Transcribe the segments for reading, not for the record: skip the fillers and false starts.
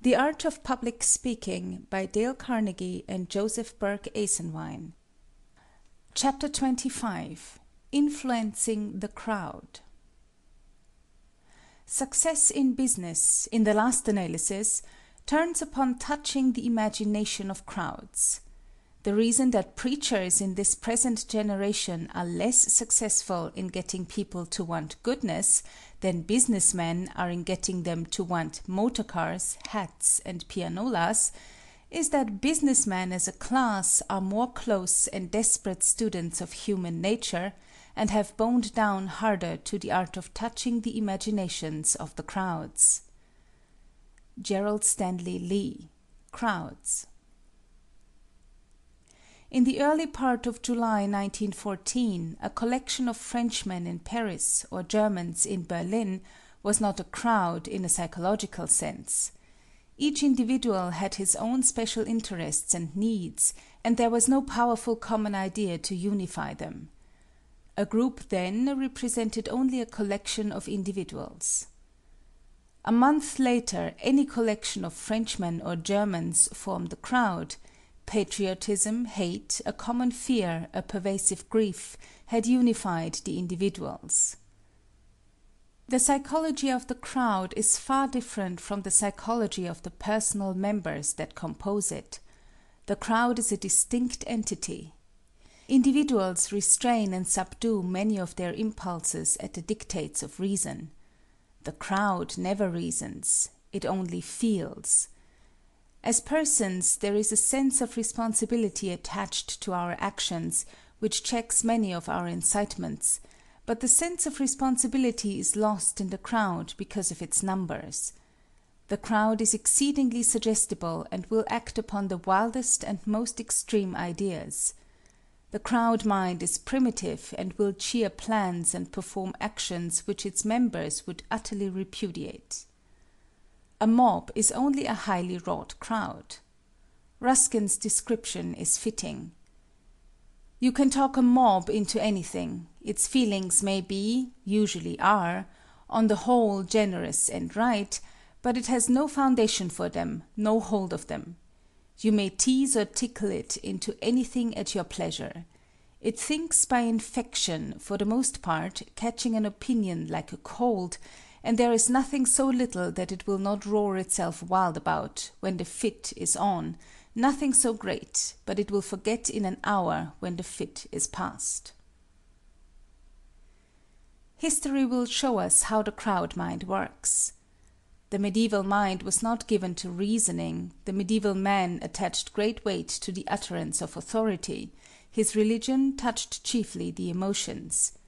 The Art of Public Speaking by Dale Carnegie and Joseph Berg Esenwein. Chapter 25. Influencing the Crowd. Success in business, in the last analysis, turns upon touching the imagination of crowds. The reason that preachers in this present generation are less successful in getting people to want goodness than businessmen are in getting them to want motor cars, hats, and pianolas is that businessmen as a class are more close and desperate students of human nature and have boned down harder to the art of touching the imaginations of the crowds. Gerald Stanley Lee, Crowds. In the early part of July 1914, a collection of Frenchmen in Paris or Germans in Berlin was not a crowd in a psychological sense. Each individual had his own special interests and needs, and there was no powerful common idea to unify them. A group then represented only a collection of individuals. A month later, any collection of Frenchmen or Germans formed a crowd. Patriotism, hate, a common fear, a pervasive grief, had unified the individuals. The psychology of the crowd is far different from the psychology of the personal members that compose it. The crowd is a distinct entity. Individuals restrain and subdue many of their impulses at the dictates of reason. The crowd never reasons, it only feels. As persons, there is a sense of responsibility attached to our actions, which checks many of our incitements, but the sense of responsibility is lost in the crowd because of its numbers. The crowd is exceedingly suggestible and will act upon the wildest and most extreme ideas. The crowd mind is primitive and will cheer plans and perform actions which its members would utterly repudiate. A mob is only a highly wrought crowd. Ruskin's description is fitting. You can talk a mob into anything. Its feelings may be, usually are, on the whole generous and right, but it has no foundation for them, no hold of them. You may tease or tickle it into anything at your pleasure. It thinks by infection, for the most part, catching an opinion like a cold, and there is nothing so little that it will not roar itself wild about, when the fit is on, nothing so great, but it will forget in an hour when the fit is past. History will show us how the crowd mind works. The medieval mind was not given to reasoning, the medieval man attached great weight to the utterance of authority, his religion touched chiefly the emotions.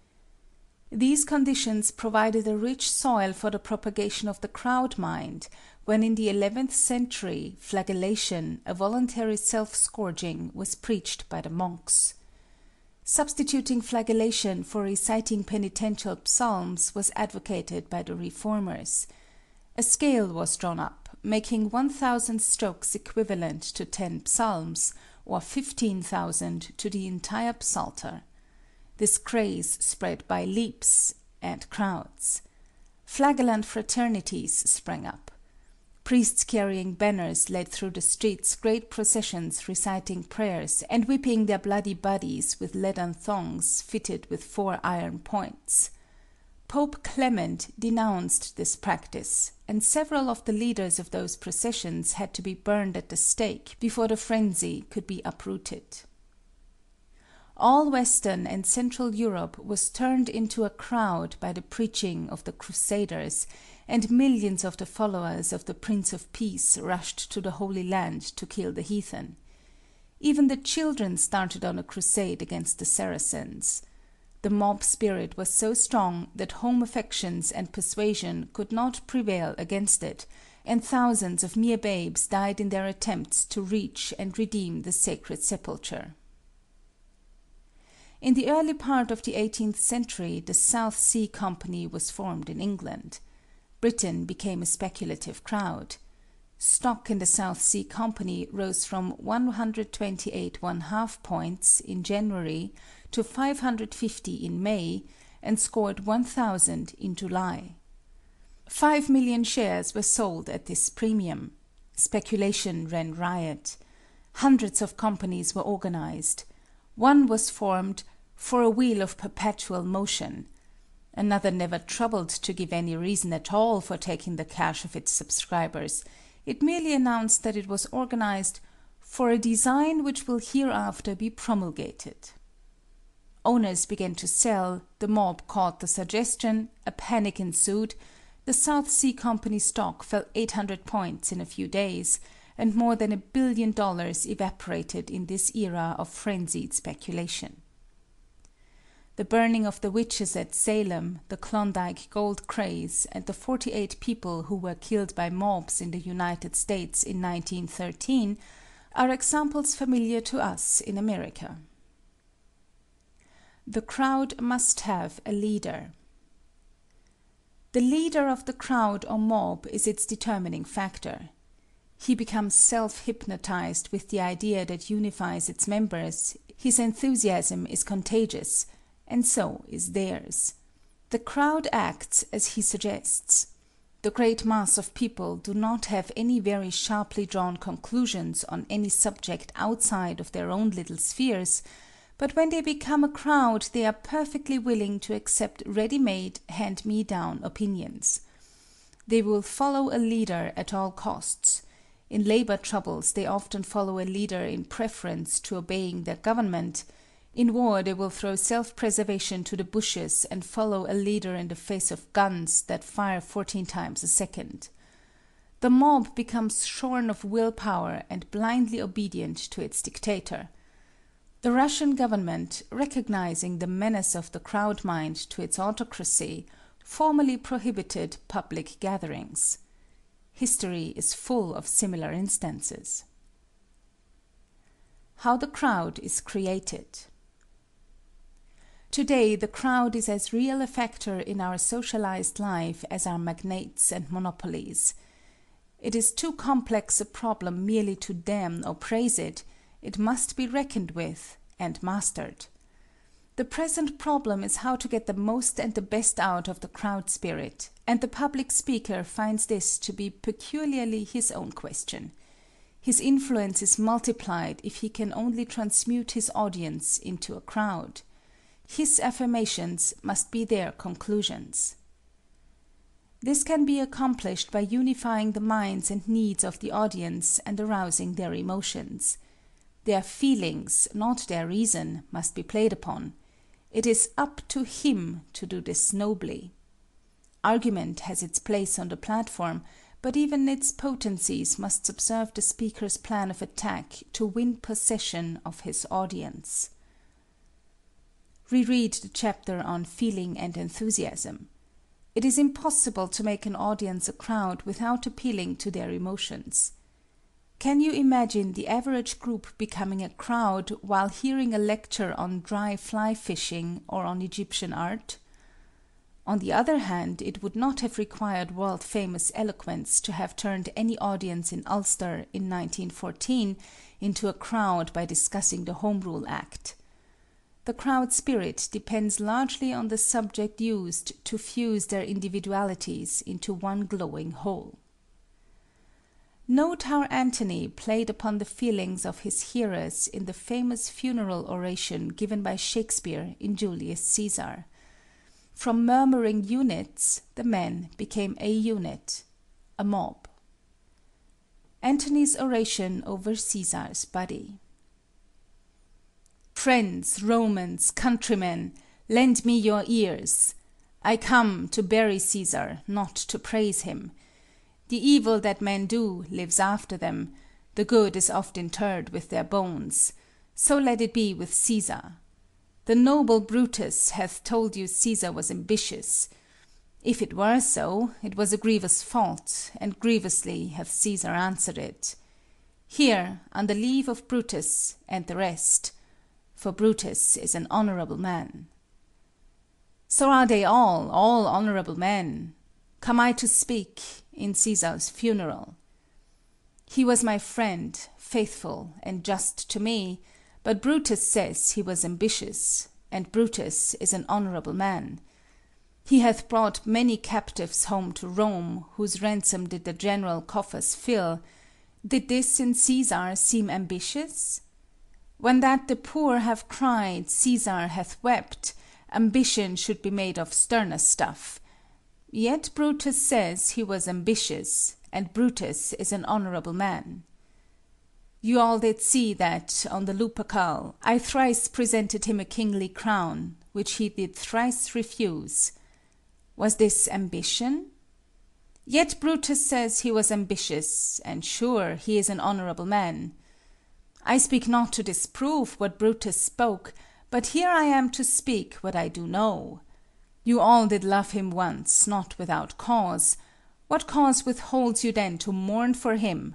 These conditions provided a rich soil for the propagation of the crowd mind, when in the 11th century flagellation, a voluntary self-scourging, was preached by the monks. Substituting flagellation for reciting penitential psalms was advocated by the reformers. A scale was drawn up, making 1,000 strokes equivalent to 10 psalms, or 15,000 to the entire psalter. This craze spread by leaps and crowds. Flagellant fraternities sprang up. Priests carrying banners led through the streets great processions reciting prayers and whipping their bloody bodies with leathern thongs fitted with 4 iron points. Pope Clement denounced this practice, and several of the leaders of those processions had to be burned at the stake before the frenzy could be uprooted. All Western and Central Europe was turned into a crowd by the preaching of the Crusaders, and millions of the followers of the Prince of Peace rushed to the Holy Land to kill the heathen. Even the children started on a crusade against the Saracens. The mob spirit was so strong that home affections and persuasion could not prevail against it, and thousands of mere babes died in their attempts to reach and redeem the sacred sepulchre. In the early part of the 18th century, the South Sea Company was formed in England. Britain became a speculative crowd. Stock in the South Sea Company rose from 128 1/2 points in January to 550 in May, and scored 1,000 in July. 5 million shares were sold at this premium. Speculation ran riot. Hundreds of companies were organized. One was formed for a wheel of perpetual motion. Another never troubled to give any reason at all for taking the cash of its subscribers. It merely announced that it was organized for a design which will hereafter be promulgated. Owners began to sell, the mob caught the suggestion, a panic ensued, the South Sea Company stock fell 800 points in a few days, and more than $1 billion evaporated in this era of frenzied speculation. The burning of the witches at Salem, the Klondike gold craze, and the 48 people who were killed by mobs in the United States in 1913 are examples familiar to us in America. The crowd must have a leader. The leader of the crowd or mob is its determining factor. He becomes self-hypnotized with the idea that unifies its members, his enthusiasm is contagious, and so is theirs. The crowd acts as he suggests. The great mass of people do not have any very sharply drawn conclusions on any subject outside of their own little spheres, but when they become a crowd they are perfectly willing to accept ready-made, hand-me-down opinions. They will follow a leader at all costs. In labor troubles they often follow a leader in preference to obeying their government. In war they will throw self-preservation to the bushes and follow a leader in the face of guns that fire 14 times a second. The mob becomes shorn of willpower and blindly obedient to its dictator. The Russian government, recognizing the menace of the crowd mind to its autocracy, formally prohibited public gatherings. History is full of similar instances. How the crowd is created. Today the crowd is as real a factor in our socialized life as are magnates and monopolies. It is too complex a problem merely to damn or praise it. It must be reckoned with and mastered. The present problem is how to get the most and the best out of the crowd spirit, and the public speaker finds this to be peculiarly his own question. His influence is multiplied if he can only transmute his audience into a crowd. His affirmations must be their conclusions. This can be accomplished by unifying the minds and needs of the audience and arousing their emotions. Their feelings, not their reason, must be played upon. It is up to him to do this nobly. Argument has its place on the platform, but even its potencies must subserve the speaker's plan of attack to win possession of his audience. Reread the chapter on feeling and enthusiasm. It is impossible to make an audience a crowd without appealing to their emotions. Can you imagine the average group becoming a crowd while hearing a lecture on dry fly fishing or on Egyptian art? On the other hand, it would not have required world-famous eloquence to have turned any audience in Ulster in 1914 into a crowd by discussing the Home Rule Act. The crowd spirit depends largely on the subject used to fuse their individualities into one glowing whole. Note how Antony played upon the feelings of his hearers in the famous funeral oration given by Shakespeare in Julius Caesar. From murmuring units, the men became a unit, a mob. Antony's oration over Caesar's body. Friends, Romans, countrymen, lend me your ears. I come to bury Caesar, not to praise him. The evil that men do lives after them. The good is oft interred with their bones. So let it be with Caesar. The noble Brutus hath told you Caesar was ambitious. If it were so, it was a grievous fault, and grievously hath Caesar answered it. Here, on the leave of Brutus and the rest, for Brutus is an honorable man. So are they all honorable men. Come I to speak in Caesar's funeral. He was my friend, faithful and just to me, but Brutus says he was ambitious, and Brutus is an honorable man. He hath brought many captives home to Rome, whose ransom did the general coffers fill, Did this in Caesar seem ambitious? When that the poor have cried, Caesar hath wept, ambition should be made of sterner stuff. Yet Brutus says he was ambitious, and Brutus is an honorable man. You all did see that, on the Lupercal, I thrice presented him a kingly crown, which he did thrice refuse. Was this ambition? Yet Brutus says he was ambitious, and sure he is an honorable man. I speak not to disprove what Brutus spoke, but here I am to speak what I do know. You all did love him once, not without cause. What cause withholds you then to mourn for him?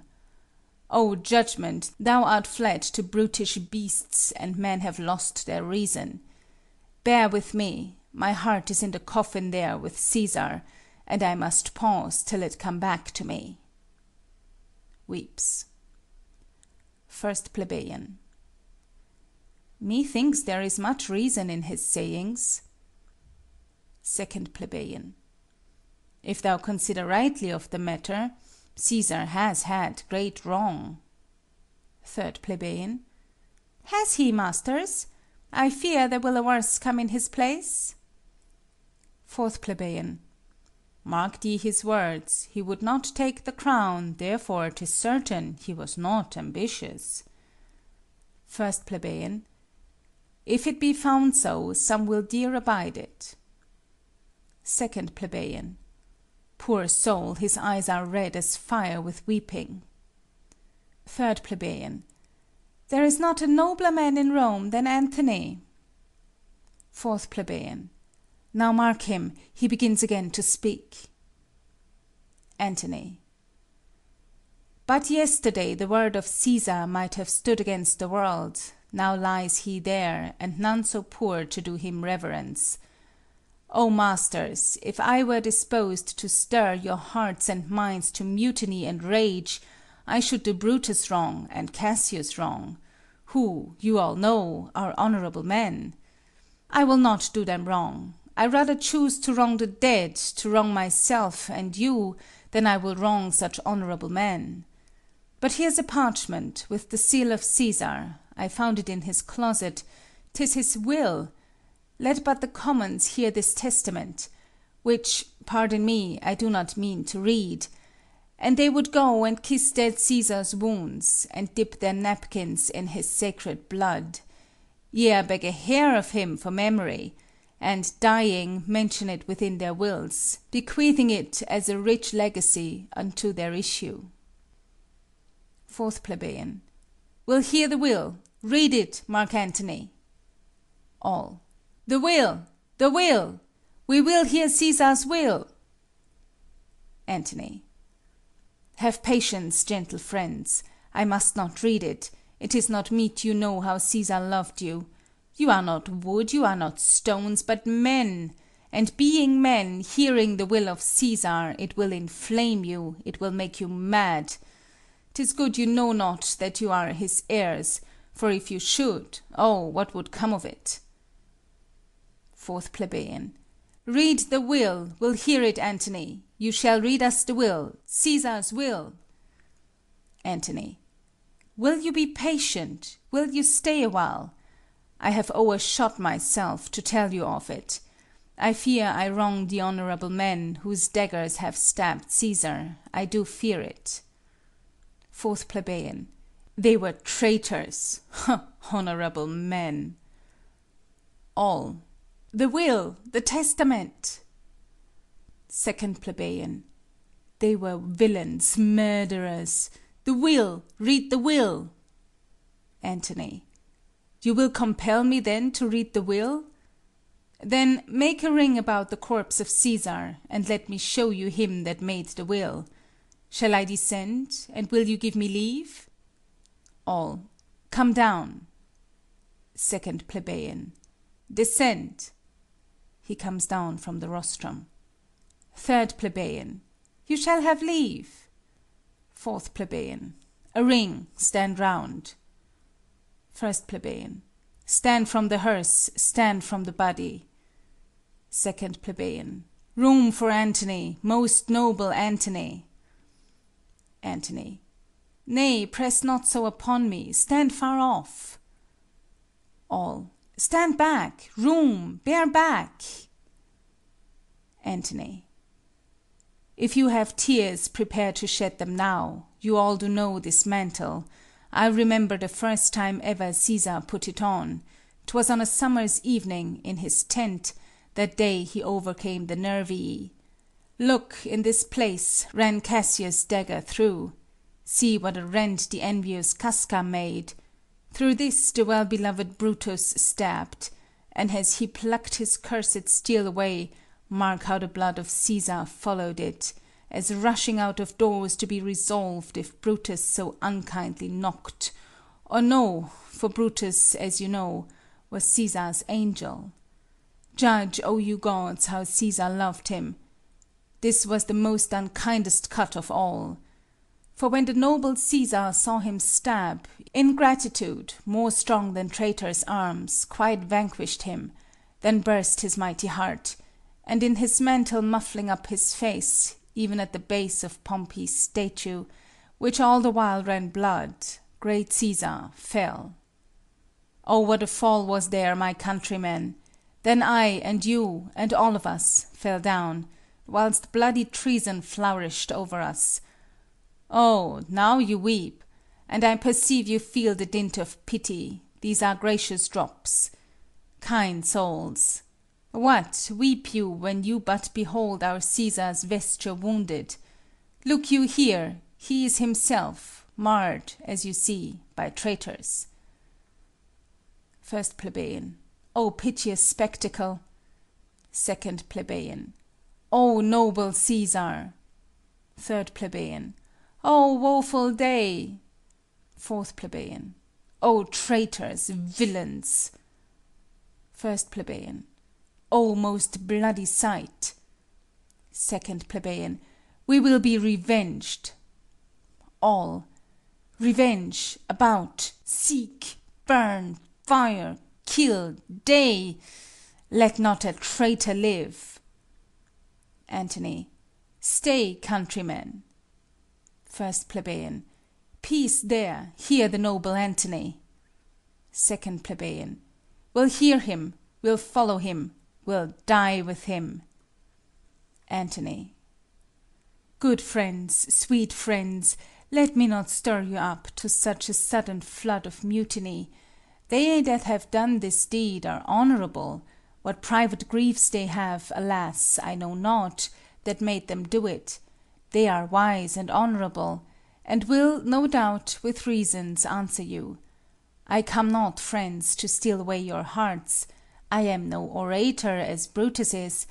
O judgment, thou art fled to brutish beasts, and men have lost their reason. Bear with me, my heart is in the coffin there with Caesar, and I must pause till it come back to me. Weeps. 1st Plebeian. Methinks there is much reason in his sayings. 2nd Plebeian. If thou consider rightly of the matter, Caesar has had great wrong. 3rd Plebeian. Has he, masters? I fear there will a worse come in his place. 4th Plebeian. Mark thee his words, he would not take the crown, therefore 'tis certain he was not ambitious. 1st Plebeian. If it be found so, some will dear abide it. 2nd Plebeian. Poor soul, his eyes are red as fire with weeping. 3rd Plebeian. There is not a nobler man in Rome than Antony. 4th Plebeian. Now mark him, he begins again to speak. Antony. But yesterday the word of Caesar might have stood against the world. Now lies he there, and none so poor to do him reverence. O masters, if I were disposed to stir your hearts and minds to mutiny and rage, I should do Brutus wrong and Cassius wrong, who, you all know, are honorable men. I will not do them wrong. I rather choose to wrong the dead, to wrong myself and you, than I will wrong such honorable men. But here's a parchment, with the seal of Caesar. I found it in his closet. 'Tis his will. Let but the commons hear this testament, which, pardon me, I do not mean to read, and they would go and kiss dead Caesar's wounds, and dip their napkins in his sacred blood. Yea, beg a hair of him for memory, and, dying, mention it within their wills, bequeathing it as a rich legacy unto their issue. 4th Plebeian. We'll hear the will. Read it, Mark Antony. All. The will! The will! We will hear Caesar's will. Antony. Have patience, gentle friends. I must not read it. It is not meet you know how Caesar loved you. You are not wood, you are not stones, but men. And being men, hearing the will of Caesar, it will inflame you, it will make you mad. 'Tis good you know not that you are his heirs, for if you should, oh, what would come of it? 4th Plebeian. Read the will, we'll hear it, Antony. You shall read us the will, Caesar's will. Antony. Will you be patient? Will you stay a while? I have o'ershot myself to tell you of it. I fear I wrong the honorable men whose daggers have stabbed Caesar. I do fear it. 4th Plebeian. They were traitors. Honorable men. All. The will, the testament. 2nd Plebeian. They were villains, murderers. The will, read the will. Antony. You will compel me then to read the will? Then make a ring about the corpse of Caesar, and let me show you him that made the will. Shall I descend, and will you give me leave? All. Come down. 2nd Plebeian. Descend. He comes down from the rostrum. 3rd Plebeian. You shall have leave. 4th Plebeian. A ring, stand round. 1st Plebeian. Stand from the hearse, stand from the body. 2nd Plebeian. Room for Antony, most noble Antony. Antony. Nay, press not so upon me, stand far off. All. Stand back, room, bear back. Ant. If you have tears, prepare to shed them now. You all do know this mantle. I remember the first time ever Cæsar put it on. 'Twas on a summer's evening, in his tent, that day he overcame the Nervii. Look, in this place ran Cassius' dagger through. See what a rent the envious Casca made. Through this the well-beloved Brutus stabbed, and as he plucked his cursed steel away, mark how the blood of Cæsar followed it, as rushing out of doors to be resolved if Brutus so unkindly knocked. Or no, for Brutus, as you know, was Cæsar's angel. Judge, O you gods, how Cæsar loved him. This was the most unkindest cut of all. For when the noble Cæsar saw him stab, ingratitude, more strong than traitors' arms, quite vanquished him, then burst his mighty heart, and in his mantle muffling up his face, even at the base of Pompey's statue, which all the while ran blood, great Cæsar fell. Oh, what a fall was there, my countrymen! Then I and you and all of us fell down, whilst bloody treason flourished over us. Oh, now you weep, and I perceive you feel the dint of pity. These are gracious drops. Kind souls! What, weep you when you but behold our Cæsar's vesture wounded? Look you here, he is himself, marred, as you see, by traitors. 1st Plebeian. O piteous spectacle! 2nd Plebeian. O noble Cæsar! 3rd Plebeian. O woeful day! 4th Plebeian. O traitors, villains! 1st Plebeian. O most bloody sight! 2nd Plebeian. We will be revenged. All. Revenge, about, seek, burn, fire, kill, day. Let not a traitor live. Ant. Stay, countrymen. 1st Plebeian. Peace there, hear the noble Antony. 2nd Plebeian. We'll hear him, we'll follow him, we'll die with him. Ant. Good friends, sweet friends, let me not stir you up to such a sudden flood of mutiny. They that have done this deed are honorable. What private griefs they have, alas, I know not, that made them do it. They are wise and honorable, and will, no doubt, with reasons answer you. I come not, friends, to steal away your hearts. I am no orator, as Brutus is,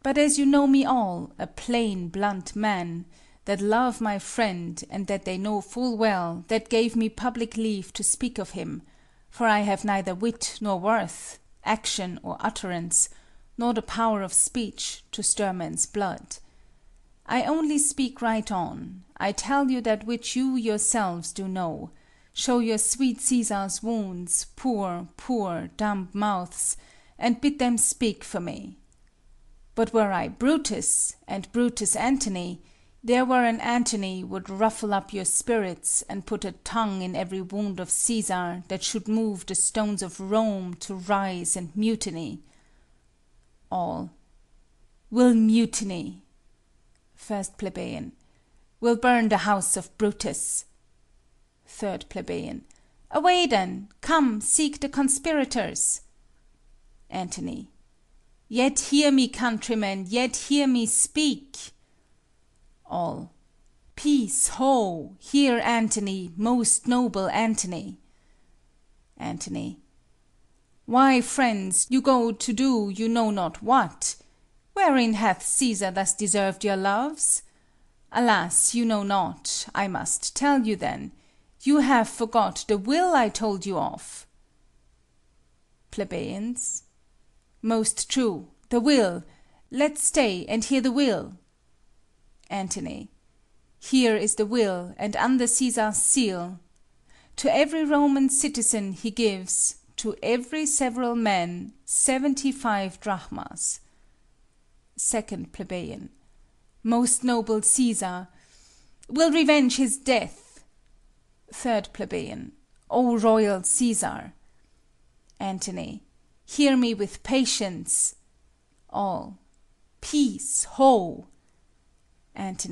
but as you know me all, a plain, blunt man, that love my friend, and that they know full well, that gave me public leave to speak of him, for I have neither wit nor worth, action or utterance, nor the power of speech, to stir men's blood. I only speak right on. I tell you that which you yourselves do know. Show your sweet Cæsar's wounds, poor, poor, dumb mouths, and bid them speak for me. But were I Brutus, and Brutus Antony, there were an Antony would ruffle up your spirits, and put a tongue in every wound of Cæsar, that should move the stones of Rome to rise and mutiny. All. Will mutiny. 1st Plebeian. Will burn the house of Brutus. 3rd Plebeian. Away then! Come, seek the conspirators. Ant. Yet hear me, countrymen, yet hear me speak. All. Peace, ho! Hear Antony, most noble Antony. Ant. Why, friends, you go to do you know not what. Wherein hath Cæsar thus deserved your loves? Alas, you know not, I must tell you then. You have forgot the will I told you of. Plebeians. Most true, the will. Let's stay and hear the will. Ant. Here is the will, and under Cæsar's seal. To every Roman citizen he gives, to every several man, 75 drachmas. 2nd Plebeian. Most noble Cæsar, will revenge his death. 3rd Plebeian. O royal Caesar! Ant. Hear me with patience. All. Peace, ho! Ant.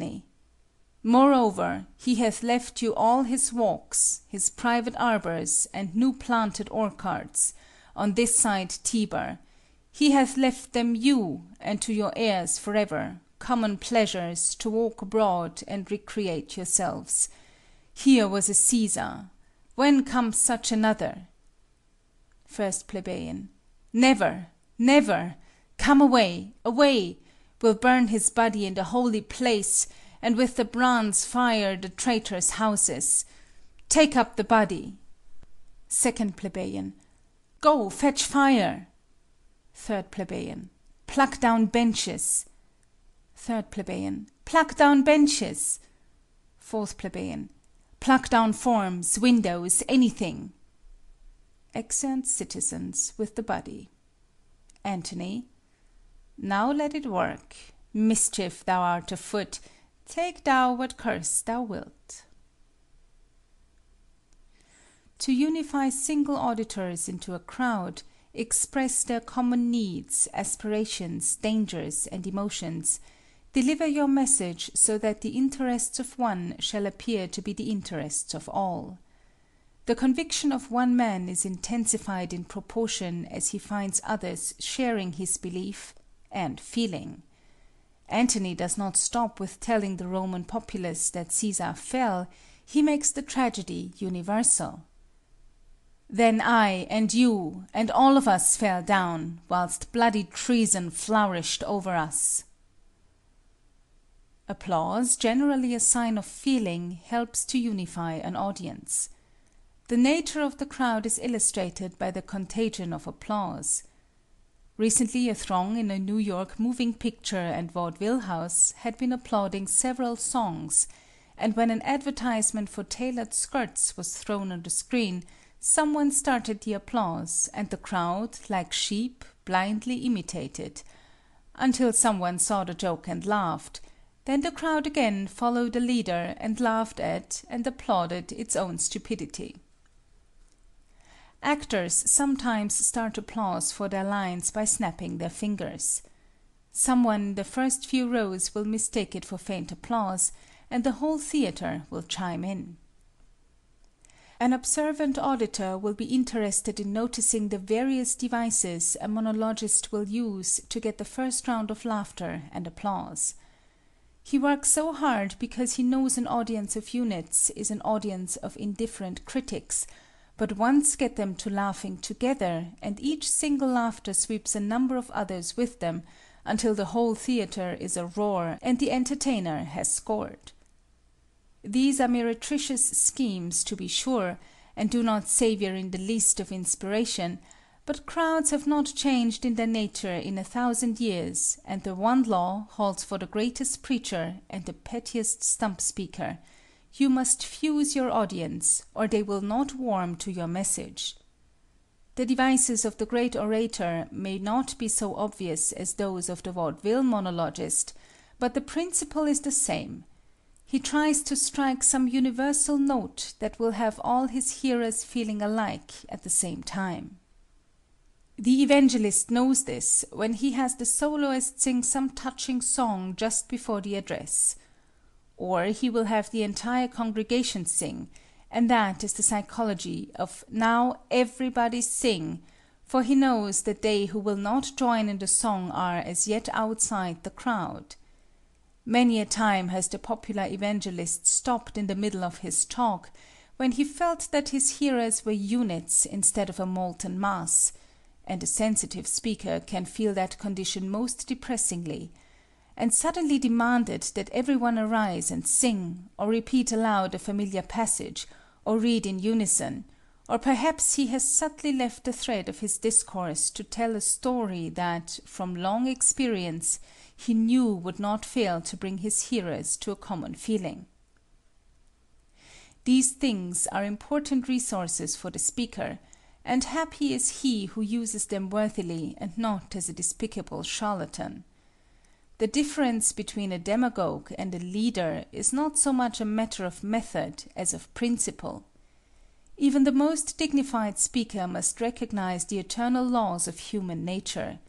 Moreover, he hath left you all his walks, his private arbours, and new-planted orchards, on this side Tiber. He hath left them you, and to your heirs forever, common pleasures, to walk abroad and recreate yourselves. Here was a Caesar. When comes such another? 1st Plebeian. Never, never! Come away, away! We'll burn his body in the holy place, and with the brands fire the traitors' houses. Take up the body. 2nd Plebeian. Go, fetch fire. 3rd Plebeian. Pluck down benches. 3rd Plebeian. Pluck down benches. 4th Plebeian. Pluck down forms, windows, anything. Exeunt citizens with the body. Ant. Now let it work. Mischief thou art afoot. Take thou what curse thou wilt. To unify single auditors into a crowd, express their common needs, aspirations, dangers, and emotions, deliver your message so that the interests of one shall appear to be the interests of all. The conviction of one man is intensified in proportion as he finds others sharing his belief and feeling. Antony does not stop with telling the Roman populace that Caesar fell, he makes the tragedy universal. Then I and you and all of us fell down, whilst bloody treason flourished over us. Applause, generally a sign of feeling, helps to unify an audience. The nature of the crowd is illustrated by the contagion of applause. Recently a throng in a New York moving picture and vaudeville house had been applauding several songs, and when an advertisement for tailored skirts was thrown on the screen, someone started the applause, and the crowd, like sheep, blindly imitated, until someone saw the joke and laughed. Then the crowd again followed the leader and laughed at and applauded its own stupidity. Actors sometimes start applause for their lines by snapping their fingers. Someone in the first few rows will mistake it for faint applause, and the whole theatre will chime in. An observant auditor will be interested in noticing the various devices a monologist will use to get the first round of laughter and applause. He works so hard because he knows an audience of units is an audience of indifferent critics, but once get them to laughing together, and each single laughter sweeps a number of others with them, until the whole theatre is a roar and the entertainer has scored. These are meretricious schemes, to be sure, and do not savour in the least of inspiration, but crowds have not changed in their nature in 1,000 years, and the one law holds for the greatest preacher and the pettiest stump-speaker: you must fuse your audience, or they will not warm to your message. The devices of the great orator may not be so obvious as those of the vaudeville monologist, but the principle is the same. He tries to strike some universal note that will have all his hearers feeling alike at the same time. The evangelist knows this when he has the soloist sing some touching song just before the address. Or he will have the entire congregation sing, and that is the psychology of "now everybody sing," for he knows that they who will not join in the song are as yet outside the crowd. Many a time has the popular evangelist stopped in the middle of his talk, when he felt that his hearers were units instead of a molten mass, and a sensitive speaker can feel that condition most depressingly, and suddenly demanded that everyone arise and sing, or repeat aloud a familiar passage, or read in unison, or perhaps he has subtly left the thread of his discourse to tell a story that, from long experience, he knew would not fail to bring his hearers to a common feeling. These things are important resources for the speaker, and happy is he who uses them worthily and not as a despicable charlatan. The difference between a demagogue and a leader is not so much a matter of method as of principle. Even the most dignified speaker must recognize the eternal laws of human nature.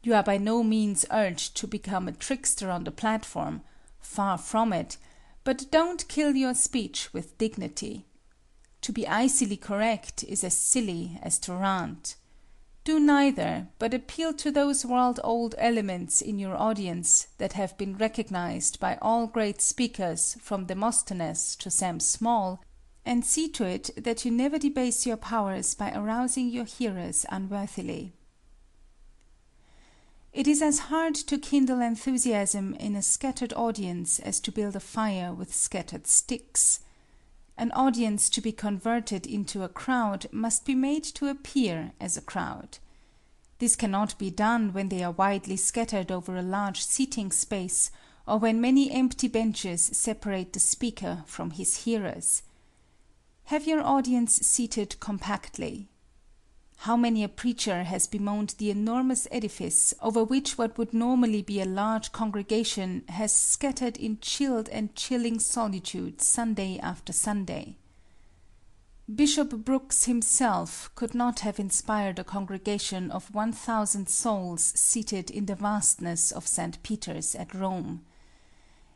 You are by no means urged to become a trickster on the platform, far from it, but don't kill your speech with dignity. To be icily correct is as silly as to rant. Do neither, but appeal to those world-old elements in your audience that have been recognized by all great speakers from Demosthenes to Sam Small, and see to it that you never debase your powers by arousing your hearers unworthily. It is as hard to kindle enthusiasm in a scattered audience as to build a fire with scattered sticks. An audience to be converted into a crowd must be made to appear as a crowd. This cannot be done when they are widely scattered over a large seating space, or when many empty benches separate the speaker from his hearers. Have your audience seated compactly. How many a preacher has bemoaned the enormous edifice over which what would normally be a large congregation has scattered in chilled and chilling solitude Sunday after Sunday. Bishop Brooks himself could not have inspired a congregation of 1,000 souls seated in the vastness of St. Peter's at Rome.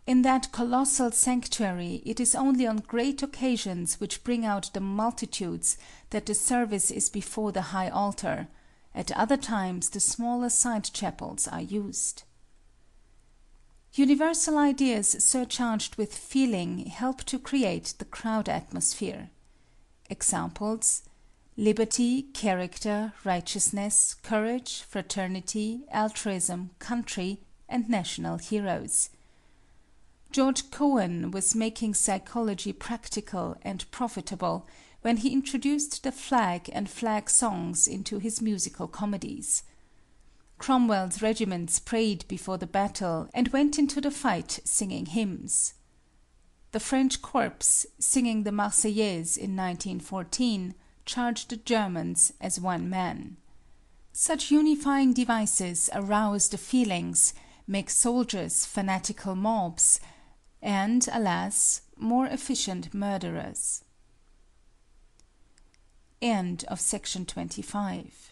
In that colossal sanctuary it is only on great occasions which bring out the multitudes that the service is before the high altar; at other times the smaller side chapels are used. Universal ideas surcharged with feeling help to create the crowd atmosphere. Examples: liberty, character, righteousness, courage, fraternity, altruism, country, and national heroes. George Cohan was making psychology practical and profitable when he introduced the flag and flag songs into his musical comedies. Cromwell's regiments prayed before the battle and went into the fight singing hymns. The French corps, singing the Marseillaise in 1914, charged the Germans as one man. Such unifying devices arouse the feelings, make soldiers fanatical mobs, and, alas, more efficient murderers. End of section 25.